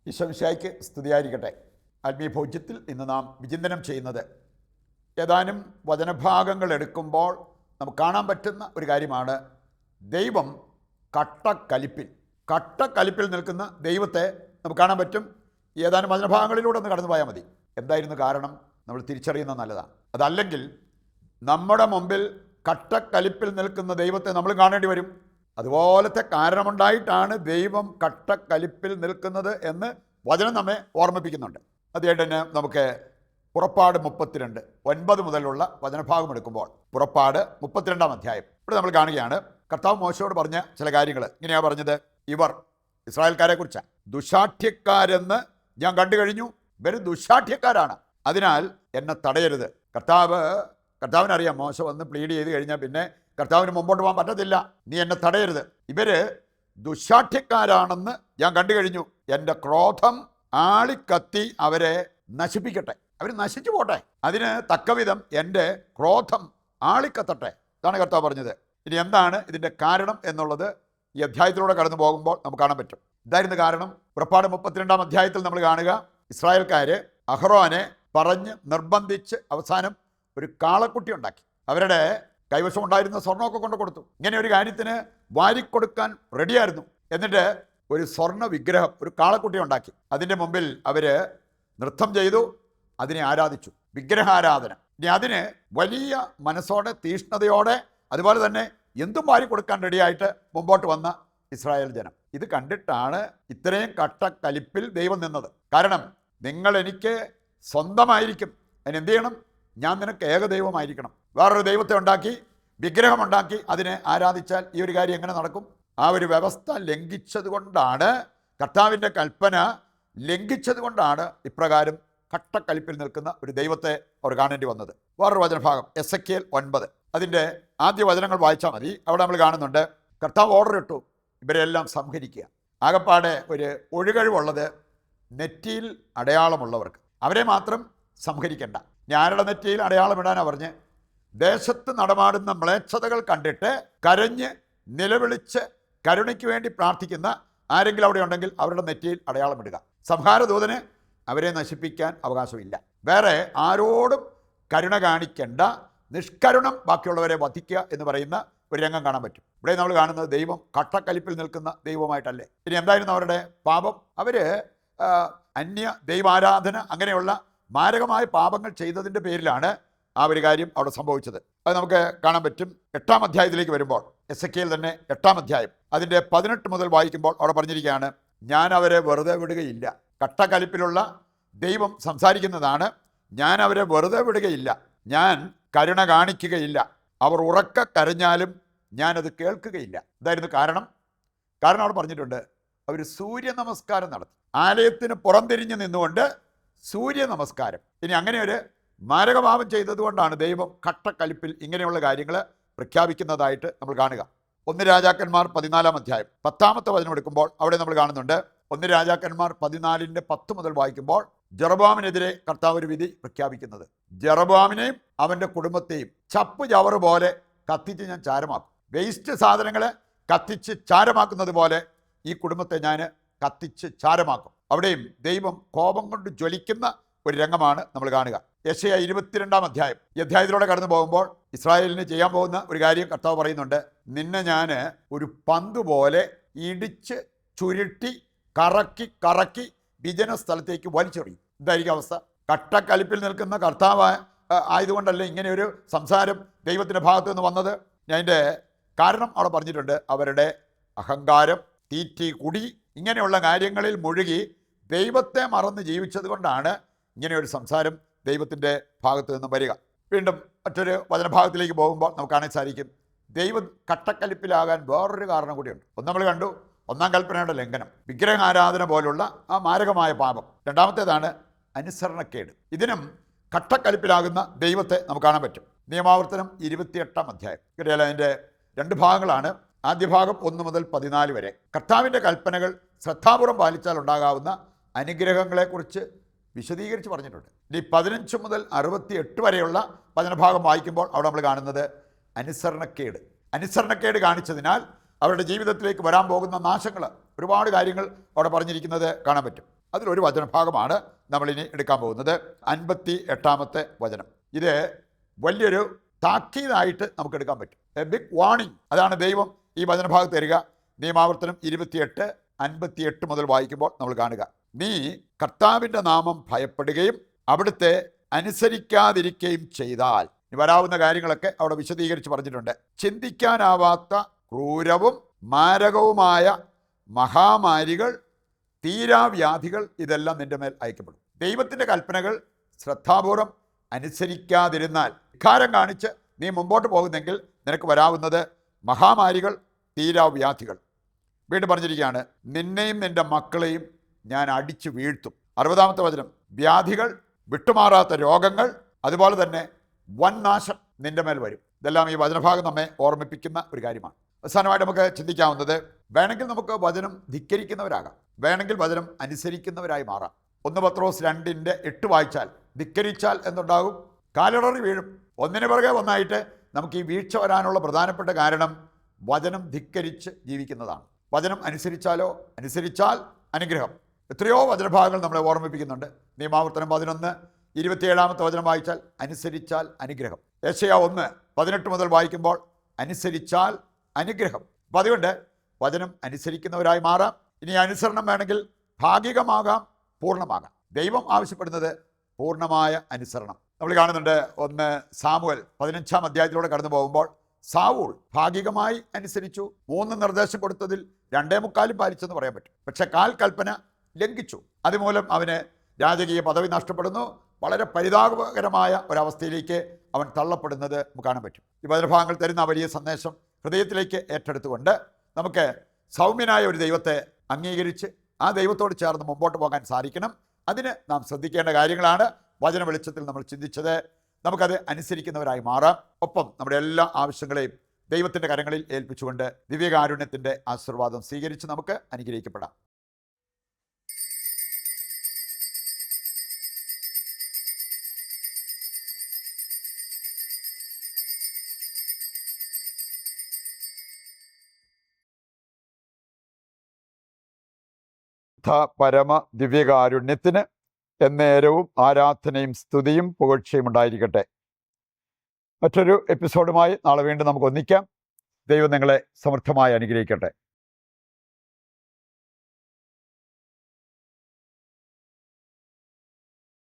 ഈശോമിശിഹായ്ക്ക് സ്തുതിയായിരിക്കട്ടെ. ആത്മീയ ഭോജ്യത്തിൽ ഇന്ന് നാം വിചിന്തനം ചെയ്യുന്നത് ഏതാനും വചനഭാഗങ്ങൾ എടുക്കുമ്പോൾ നമുക്ക് കാണാൻ പറ്റുന്ന ഒരു കാര്യമാണ് ദൈവം കട്ടക്കലിപ്പിൽ നിൽക്കുന്ന ദൈവത്തെ നമുക്ക് കാണാൻ പറ്റും. ഏതാനും വചനഭാഗങ്ങളിലൂടെ ഒന്ന് കടന്നു പോയാൽ മതി. എന്തായിരുന്നു കാരണം നമ്മൾ തിരിച്ചറിയുന്നത് നല്ലതാണ്. അതല്ലെങ്കിൽ നമ്മുടെ മുമ്പിൽ കട്ടക്കലിപ്പിൽ നിൽക്കുന്ന ദൈവത്തെ നമ്മൾ കാണേണ്ടി വരും. അതുപോലത്തെ കാരണമുണ്ടായിട്ടാണ് ദൈവം കട്ടക്കലിപ്പിൽ നിൽക്കുന്നത് എന്ന് വചനം നമ്മെ ഓർമ്മിപ്പിക്കുന്നുണ്ട്. അതുകൊണ്ട് തന്നെ നമുക്ക് പുറപ്പാട് 32:9 മുതലുള്ള വചനഭാഗം എടുക്കുമ്പോൾ പുറപ്പാട് 32-ാം അധ്യായം ഇവിടെ നമ്മൾ കാണുകയാണ്. കർത്താവ് മോശയോട് പറഞ്ഞ ചില കാര്യങ്ങൾ ഇങ്ങനെയാണ് പറഞ്ഞത്. ഇവർ ഇസ്രായേൽക്കാരെ കുറിച്ചാണ്. ദുശാഠ്യക്കാരെന്ന് ഞാൻ കണ്ടു കഴിഞ്ഞു. ഇവർ ദുശാഠ്യക്കാരാണ്, അതിനാൽ എന്നെ തടയരുത്. കർത്താവിനറിയാം മോശ വന്ന് പ്ലീഡ് ചെയ്ത് കഴിഞ്ഞാൽ പിന്നെ കർത്താവിന് മുമ്പോട്ട് പോകാൻ പറ്റത്തില്ല. നീ എന്നെ തടയരുത്. ഇവര് ദുശാഠ്യക്കാരാണെന്ന് ഞാൻ കണ്ടു കഴിഞ്ഞു. എൻ്റെ ക്രോധം ആളിക്കത്തി അവരെ നശിപ്പിക്കട്ടെ. അവർ നശിച്ചു പോട്ടെ. അതിന് തക്കവിധം എൻ്റെ ക്രോധം ആളിക്കത്തട്ടെ. ഇതാണ് കർത്താവ് പറഞ്ഞത്. ഇനി എന്താണ് ഇതിൻ്റെ കാരണം എന്നുള്ളത് ഈ അധ്യായത്തിലൂടെ കടന്നു പോകുമ്പോൾ നമുക്ക് കാണാൻ പറ്റും. ഇതായിരുന്നു കാരണം. പുറപ്പാട് 32-ാം അധ്യായത്തിൽ നമ്മൾ കാണുക, ഇസ്രായേൽക്കാർ അഹ്റോനെ പറഞ്ഞ് നിർബന്ധിച്ച് അവസാനം ഒരു കാളക്കുട്ടി ഉണ്ടാക്കി. അവരുടെ കൈവശം ഉണ്ടായിരുന്ന സ്വർണ്ണമൊക്കെ കൊണ്ട് കൊടുത്തു. ഇങ്ങനെ ഒരു കാര്യത്തിന് വാരിക്കൊടുക്കാൻ റെഡിയായിരുന്നു. എന്നിട്ട് ഒരു സ്വർണ്ണ വിഗ്രഹം, ഒരു കാളക്കുട്ടി ഉണ്ടാക്കി. അതിൻ്റെ മുമ്പിൽ അവർ നൃത്തം ചെയ്തു, അതിനെ ആരാധിച്ചു. വിഗ്രഹാരാധന. ഇനി അതിന് വലിയ മനസ്സോടെ, തീഷ്ണതയോടെ, അതുപോലെ തന്നെ എന്തും വാരിക്കൊടുക്കാൻ റെഡിയായിട്ട് മുമ്പോട്ട് വന്ന ഇസ്രായേൽ ജനം. ഇത് കണ്ടിട്ടാണ് ഇത്രയും കട്ടക്കലിപ്പിൽ ദൈവം നിന്നത്. കാരണം നിങ്ങൾ എനിക്ക് സ്വന്തമായിരിക്കും, അതിനെന്ത് ചെയ്യണം? ഞാൻ നിനക്ക് ഏകദൈവമായിരിക്കണം. വേറൊരു ദൈവത്തെ ഉണ്ടാക്കി, വിഗ്രഹമുണ്ടാക്കി അതിനെ ആരാധിച്ചാൽ ഈ ഒരു കാര്യം എങ്ങനെ നടക്കും? ആ ഒരു വ്യവസ്ഥ ലംഘിച്ചത് കൊണ്ടാണ്, കർത്താവിൻ്റെ കൽപ്പന ലംഘിച്ചത് കൊണ്ടാണ് ഇപ്രകാരം കട്ടക്കലിപ്പിൽ നിൽക്കുന്ന ഒരു ദൈവത്തെ അവർ കാണേണ്ടി വന്നത്. വേറൊരു വചനഭാഗം എസെക്കിയേൽ 9, അതിൻ്റെ ആദ്യ വചനങ്ങൾ വായിച്ചാൽ മതി. അവിടെ നമ്മൾ കാണുന്നുണ്ട്, കർത്താവ് ഓർഡർ ഇട്ടു ഇവരെല്ലാം സംഹരിക്കുക. ആകപ്പാടെ ഒരു ഒഴുകഴിവുള്ളത് നെറ്റിയിൽ അടയാളമുള്ളവർക്ക്, അവരെ മാത്രം സംഹരിക്കേണ്ട. ഞാരുടെ നെറ്റിയിൽ അടയാളമിടാനാണ് പറഞ്ഞ്, ദേശത്ത് നടമാടുന്ന മ്ലേച്ഛതകൾ കണ്ടിട്ട് കരഞ്ഞ് നിലവിളിച്ച് കരുണയ്ക്ക് വേണ്ടി പ്രാർത്ഥിക്കുന്ന ആരെങ്കിലും അവിടെ ഉണ്ടെങ്കിൽ അവരുടെ നെറ്റിയിൽ അടയാളമിടുക. സംഹാരദൂതന് അവരെ നശിപ്പിക്കാൻ അവകാശമില്ല. വേറെ ആരോടും കരുണ കാണിക്കേണ്ട, നിഷ്കരുണം ബാക്കിയുള്ളവരെ വധിക്കുക എന്ന് പറയുന്ന ഒരു രംഗം കാണാൻ പറ്റും. ഇവിടെ നമ്മൾ കാണുന്നത് ദൈവം കട്ടക്കലിപ്പിൽ നിൽക്കുന്ന ദൈവമായിട്ടല്ലേ. ഇനി എന്തായിരുന്നു അവരുടെ പാപം? അവർ അന്യ ദൈവാരാധന, അങ്ങനെയുള്ള മാരകമായ പാപങ്ങൾ ചെയ്തതിൻ്റെ പേരിലാണ് ആ ഒരു കാര്യം അവിടെ സംഭവിച്ചത്. അത് നമുക്ക് കാണാൻ പറ്റും. 8-ാം അധ്യായത്തിലേക്ക് വരുമ്പോൾ, എസെക്കിയേൽ തന്നെ 8-ാം അധ്യായം അതിൻ്റെ 18 മുതൽ വായിക്കുമ്പോൾ അവിടെ പറഞ്ഞിരിക്കുകയാണ്, ഞാൻ അവരെ വെറുതെ വിടുകയില്ല. കട്ടക്കലിപ്പിലുള്ള ദൈവം സംസാരിക്കുന്നതാണ്. ഞാൻ അവരെ വെറുതെ വിടുകയില്ല, ഞാൻ കരുണ കാണിക്കുകയില്ല. അവർ ഉറക്കെ കരഞ്ഞാലും ഞാനത് കേൾക്കുകയില്ല. ഇതായിരുന്നു കാരണം. അവിടെ പറഞ്ഞിട്ടുണ്ട്, അവർ സൂര്യ നമസ്കാരം നടത്തി. ആലയത്തിന് പുറംതിരിഞ്ഞ് നിന്നുകൊണ്ട് സൂര്യ നമസ്കാരം. ഇനി അങ്ങനെ ഒരു മാരകപാപം ചെയ്തതുകൊണ്ടാണ് ദൈവം കട്ടക്കലിപ്പിൽ ഇങ്ങനെയുള്ള കാര്യങ്ങൾ പ്രഖ്യാപിക്കുന്നതായിട്ട് നമ്മൾ കാണുക. 1 രാജാക്കന്മാർ 14-ാം അധ്യായം 10-ാമത്തെ വചനം എടുക്കുമ്പോൾ അവിടെ നമ്മൾ കാണുന്നുണ്ട്, 1 രാജാക്കന്മാർ 14-ന്റെ 10 മുതൽ വായിക്കുമ്പോൾ ജെറൊബോവാമിനെതിരെ കർത്താവ് ഒരു വിധി പ്രഖ്യാപിക്കുന്നത്. ജെറൊബോവാമിനെയും അവൻ്റെ കുടുംബത്തെയും ചപ്പ് ചവറ് പോലെ കത്തിച്ച് ഞാൻ ചാരമാക്കും. വേസ്റ്റ് സാധനങ്ങളെ കത്തിച്ച് ചാരമാക്കുന്നത് പോലെ ഈ കുടുംബത്തെ ഞാൻ കത്തിച്ച് ചാരമാക്കും. അവിടെയും ദൈവം കോപം കൊണ്ട് ജ്വലിക്കുന്ന ഒരു രംഗമാണ് നമ്മൾ കാണുക. യെശയ്യാ 22-ാം അധ്യായം, ഈ അധ്യായത്തിലൂടെ കടന്നു പോകുമ്പോൾ ഇസ്രായേലിന് ചെയ്യാൻ പോകുന്ന ഒരു കാര്യം കർത്താവ് പറയുന്നുണ്ട്, നിന്നെ ഞാൻ ഒരു പന്ത് പോലെ ഇടിച്ച് ചുരുട്ടി കറക്കി വിജന സ്ഥലത്തേക്ക് വലിച്ചെറിയും. എന്തായിരിക്കും അവസ്ഥ? കട്ടക്കലിപ്പിൽ നിൽക്കുന്ന കർത്താവ് ആയതുകൊണ്ടല്ലേ ഇങ്ങനെ ഒരു സംസാരം ദൈവത്തിൻ്റെ ഭാഗത്തു നിന്ന് വന്നത്. അതിൻ്റെ കാരണം അവിടെ പറഞ്ഞിട്ടുണ്ട്. അവരുടെ അഹങ്കാരം, തീറ്റി, കുടി, ഇങ്ങനെയുള്ള കാര്യങ്ങളിൽ മുഴുകി ദൈവത്തെ മറന്ന് ജീവിച്ചത് കൊണ്ടാണ് ഇങ്ങനെയൊരു സംസാരം ദൈവത്തിൻ്റെ ഭാഗത്തു നിന്നും വരിക. വീണ്ടും മറ്റൊരു വചനഭാഗത്തിലേക്ക് പോകുമ്പോൾ നമുക്ക് കാണാൻ സാധിക്കും, ദൈവം കട്ടക്കലിപ്പിലാകാൻ വേറൊരു കാരണം കൂടിയുണ്ട്. ഒന്ന് നമ്മൾ കണ്ടു, 1-ാം കൽപ്പനയുടെ ലംഘനം, വിഗ്രഹാരാധന പോലുള്ള ആ മാരകമായ പാപം. രണ്ടാമത്തേതാണ് അനുസരണക്കേട്. ഇതിനും കട്ടക്കലിപ്പിലാകുന്ന ദൈവത്തെ നമുക്ക് കാണാൻ പറ്റും. നിയമാവർത്തനം 28-ാം അധ്യായം. ഇവിടെയല്ല, അതിൻ്റെ 2 ഭാഗങ്ങളാണ്. ആദ്യ ഭാഗം 1 മുതൽ 14 വരെ കർത്താവിൻ്റെ കൽപ്പനകൾ ശ്രദ്ധാപൂർവം പാലിച്ചാൽ ഉണ്ടാകാവുന്ന അനുഗ്രഹങ്ങളെക്കുറിച്ച് വിശദീകരിച്ച് പറഞ്ഞിട്ടുണ്ട്. ഇനി 15 മുതൽ 68 വരെയുള്ള വചനഭാഗം വായിക്കുമ്പോൾ അവിടെ നമ്മൾ കാണുന്നത് അനുസരണക്കേട് കാണിച്ചതിനാൽ അവരുടെ ജീവിതത്തിലേക്ക് വരാൻ പോകുന്ന നാശങ്ങൾ, ഒരുപാട് കാര്യങ്ങൾ അവിടെ പറഞ്ഞിരിക്കുന്നത് കാണാൻ പറ്റും. അതിലൊരു വചനഭാഗമാണ് നമ്മളിനി എടുക്കാൻ പോകുന്നത്. 58-ാമത്തെ വചനം. ഇത് വലിയൊരു താക്കീതായിട്ട് നമുക്ക് എടുക്കാൻ പറ്റും. A big warning. അതാണ് ദൈവം ഈ വചനഭാഗത്ത് തരിക. നിയമാവർത്തനം 28:58 മുതൽ വായിക്കുമ്പോൾ നമ്മൾ കാണുക, നീ കർത്താവിൻ്റെ നാമം ഭയപ്പെടുകയും അവിടുത്തെ അനുസരിക്കാതിരിക്കുകയും ചെയ്താൽ. വരാവുന്ന കാര്യങ്ങളൊക്കെ അവിടെ വിശദീകരിച്ച് പറഞ്ഞിട്ടുണ്ട്. ചിന്തിക്കാനാവാത്ത ക്രൂരവും മാരകവുമായ മഹാമാരികൾ, തീരാവ്യാധികൾ, ഇതെല്ലാം നിന്റെ മേൽ അയക്കപ്പെടും. ദൈവത്തിൻ്റെ കൽപ്പനകൾ ശ്രദ്ധാപൂർവം അനുസരിക്കാതിരുന്നാൽ, ധിക്കാരം കാണിച്ച് നീ മുമ്പോട്ട് പോകുന്നെങ്കിൽ നിനക്ക് വരാവുന്നത് മഹാമാരികൾ, തീരാവ്യാധികൾ. വീണ്ടും പറഞ്ഞിരിക്കുകയാണ്, നിന്നെയും നിന്റെ മക്കളെയും ഞാൻ അടിച്ചു വീഴ്ത്തും. 60-ാമത്തെ വചനം, വ്യാധികൾ, വിട്ടുമാറാത്ത രോഗങ്ങൾ, അതുപോലെ തന്നെ വൻ നാശം നിന്റെ മേൽ വരും. ഇതെല്ലാം ഈ വചനഭാഗം നമ്മെ ഓർമ്മിപ്പിക്കുന്ന ഒരു കാര്യമാണ്. അവസാനമായിട്ട് നമുക്ക് ചിന്തിക്കാവുന്നത്, വേണമെങ്കിൽ നമുക്ക് വചനം ധിക്കരിക്കുന്നവരാകാം, വേണമെങ്കിൽ വചനം അനുസരിക്കുന്നവരായി മാറാം. 1 പത്രോസ് 2:8 വായിച്ചാൽ, ധിക്കരിച്ചാൽ എന്തുണ്ടാകും? കാലിടറി വീഴും. ഒന്നിനു പുറകെ ഒന്നായിട്ട് നമുക്ക് ഈ വീഴ്ച വരാനുള്ള പ്രധാനപ്പെട്ട കാരണം വചനം ധിക്കരിച്ച് ജീവിക്കുന്നതാണ്. വചനം അനുസരിച്ചാലോ? അനുസരിച്ചാൽ അനുഗ്രഹം. എത്രയോ വചനഭാഗങ്ങൾ നമ്മളെ ഓർമ്മിപ്പിക്കുന്നുണ്ട്. നിയമാവർത്തനം 11:27 വചനം വായിച്ചാൽ അനുസരിച്ചാൽ അനുഗ്രഹം. യെശയ്യാ 1:18 മുതൽ വായിക്കുമ്പോൾ അനുസരിച്ചാൽ അനുഗ്രഹം. അപ്പം അതുകൊണ്ട് വചനം അനുസരിക്കുന്നവരായി മാറാം. ഇനി അനുസരണം വേണമെങ്കിൽ ഭാഗികമാകാം, പൂർണ്ണമാകാം. ദൈവം ആവശ്യപ്പെടുന്നത് പൂർണ്ണമായ അനുസരണം. നമ്മൾ കാണുന്നുണ്ട് 1 സാമുവേൽ 15-ാം അധ്യായത്തിലൂടെ കടന്നു പോകുമ്പോൾ സാവൂൾ ഭാഗികമായി അനുസരിച്ചു. 3 നിർദ്ദേശം കൊടുത്തതിൽ 2.25 പാലിച്ചെന്ന് പറയാൻ പറ്റും. പക്ഷെ 4 കൽപ്പന ലംഘിച്ചു. അതുമൂലം അവന് രാജകീയ പദവി നഷ്ടപ്പെടുന്നു. വളരെ പരിതാപകരമായ ഒരവസ്ഥയിലേക്ക് അവൻ തള്ളപ്പെടുന്നത് നമുക്ക് കാണാൻ പറ്റും. ഈ വചനഭാഗങ്ങൾ തരുന്ന വലിയ സന്ദേശം ഹൃദയത്തിലേക്ക് ഏറ്റെടുത്തുകൊണ്ട് നമുക്ക് സൗമ്യനായ ഒരു ദൈവത്തെ അംഗീകരിച്ച് ആ ദൈവത്തോട് ചേർന്ന് മുമ്പോട്ട് പോകാൻ സാധിക്കണം. അതിന് നാം ശ്രദ്ധിക്കേണ്ട കാര്യങ്ങളാണ് വചന വെളിച്ചത്തിൽ നമ്മൾ ചിന്തിച്ചത്. നമുക്കത് അനുസരിക്കുന്നവരായി മാറാം. ഒപ്പം നമ്മുടെ എല്ലാ ആവശ്യങ്ങളെയും ദൈവത്തിൻ്റെ കരങ്ങളിൽ ഏൽപ്പിച്ചുകൊണ്ട് ദിവ്യകാരുണ്യത്തിൻ്റെ ആശീർവാദം സ്വീകരിച്ച് നമുക്ക് അനുഗ്രഹിക്കപ്പെടാം. പരമ ദിവ്യകാരുണ്യത്തിന് എന്നേരവും ആരാധനയും സ്തുതിയും പുകഴ്ചയും ഉണ്ടായിരിക്കട്ടെ. മറ്റൊരു എപ്പിസോഡുമായി നാളെ വീണ്ടും നമുക്ക് ഒന്നിക്കാം. ദൈവം നിങ്ങളെ സമൃദ്ധമായി അനുഗ്രഹിക്കട്ടെ.